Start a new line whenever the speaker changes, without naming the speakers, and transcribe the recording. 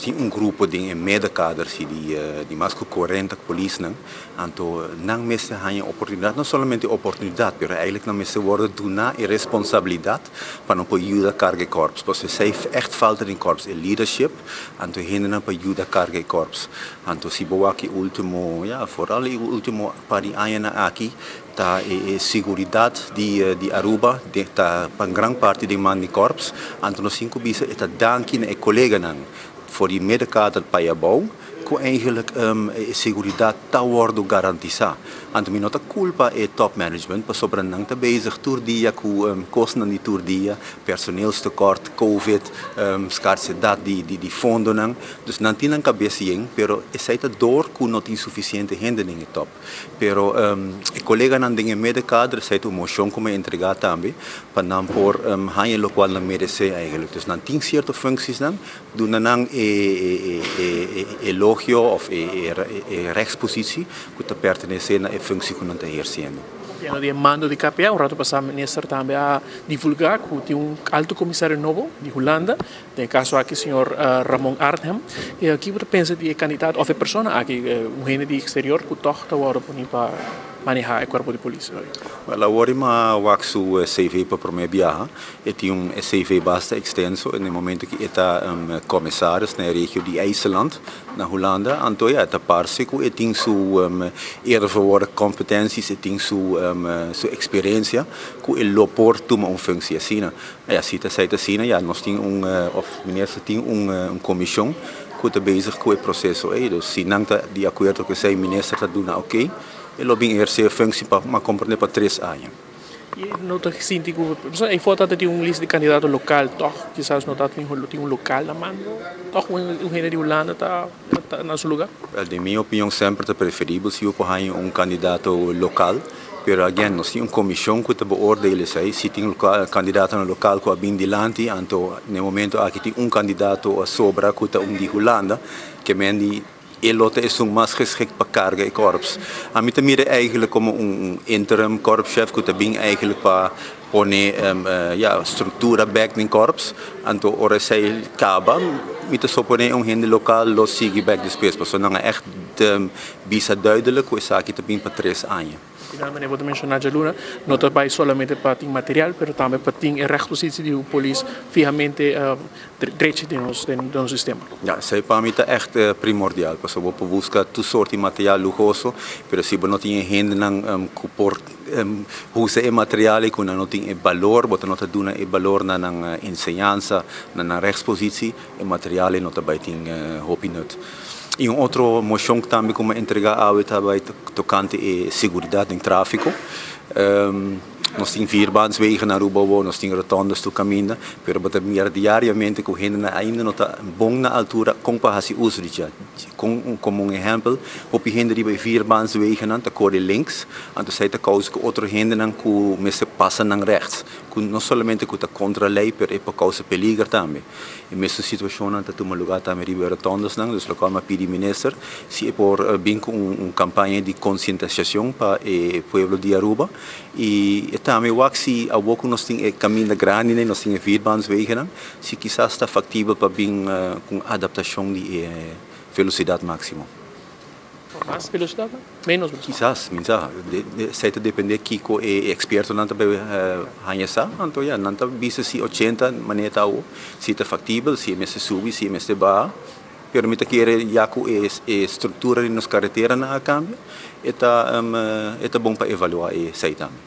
temos um grupo de medecaders de mais que 40 polícias, então não mesmo há oportunidade, não somente oportunidade, mas eigenlijk não mesmo worden donar e responsabilidade para não poder ajudar a carga corpos, porque se echt falta de corpos é leadership, então ainda não pode ajudar a carga corpos, então se boa aqui último, vooral o último par de anos aqui tá seguridade de Aruba tá para grande parte de man de corpos, então nós cinco bisa está danken e colega não voor die medekader para bom que eigenlijk seguridade tá worden garantizar. Então minha nota culpa é top management, para sobre não tá bezig tour dia com kosten die tour dia, personeelstekort, covid, scarsiteit de fundo não, dus não tinha cabeça yen, pero essa dor com not insuficiente gente nem top. Pero e colega não tem medekader, essa uma moção como entregar também, para não por hanje local não merece eigenlijk. Dus não tem certas funções não, do não elogio of rechtspositie que te pertenece na functie que não está exercendo.
No mando de KPA, rato passado o ministro também a divulgar que tem alto comissário novo de Holanda, no caso aqui o senhor Ramon Arnhem, e aqui você pensa de candidato ou de pessoa aqui, gente de exterior que toch está agora para manejar o corpo de polícia.
Well, agora eu o CV para primeira viagem, e tem CV bastante extenso, no momento que está comissário na região de IJsland, na Holanda, então está parceiro, e tem sua eerder competências, e tem sua experiência, que ele lopor toma uma função assim. Se está certo assim, nós temos o ministro tem comissão que está bezig com o processo. Dus se não está de acordo com o que o ministro está dando, ok. Ele vai exercer a função para compreender para 3 anos.
E não está sentindo que a foto tem lista de candidato local, toch, quizás não tem local na mão, toch o gente de Holanda está no seu lugar?
De minha opinião, sempre é preferível se eu tenho candidato local. Pero again, nós temos comissão que beoordelen se tem candidato no local que bem dilante, então no momento aqui tem candidato a sobra que está de Holanda, que mendi ele é mais geschikt para carga e corps. A mim também é eigenlijk como interim korpschef que também eigenlijk para pôr estrutura back no corps. Então, ora se acaba, me só pôr gente local los sigue back después, porque não é echt bisa duidelijk que isso aqui também para 3 anos.
Finalmente, vou mencionar a Luna, não trabalha somente para ter material, mas também para ter a rechtspositie de polícia fiamente direito do sistema.
Isso para mim é echt primordial, porque eu vou buscar todo sorte de material luxuoso, mas se não tem gente que por usa o material que não tem valor, você não tem valor na ensinança, na rechtspositie, o material não também tem opinião. E outra moção que também como entregar ao trabalho tocante é segurança em tráfego. Nós temos vierbanswegen na Aruba, nós temos rotondas do caminho, mas diariamente que a gente ainda não está bom na altura com para se usar. Como exemplo, o gente de vierbanswegen está corre links, então sai da causa que outra gente não que passa na rechts, que não somente que está contra a lei, mas é por causa perigo também. E nessa situação não está um lugar também de rotondas, então o local me pede ministro se é por bem com uma campanha de conscientização para o povo de Aruba e também o que a pouco nós temos caminho grande, nós temos vierbanswegen, se quizás está factível para bem com adaptação de velocidade máxima.
Mais velocidade? Menos velocidade?
Quizás, se depende que o experto não também conhece, então não está visto se 80 maneira se está factível, se é mais subir, se é mais baixo. Permite que já com a estrutura nas carreteras na câmbio, é bom para avaliar isso também.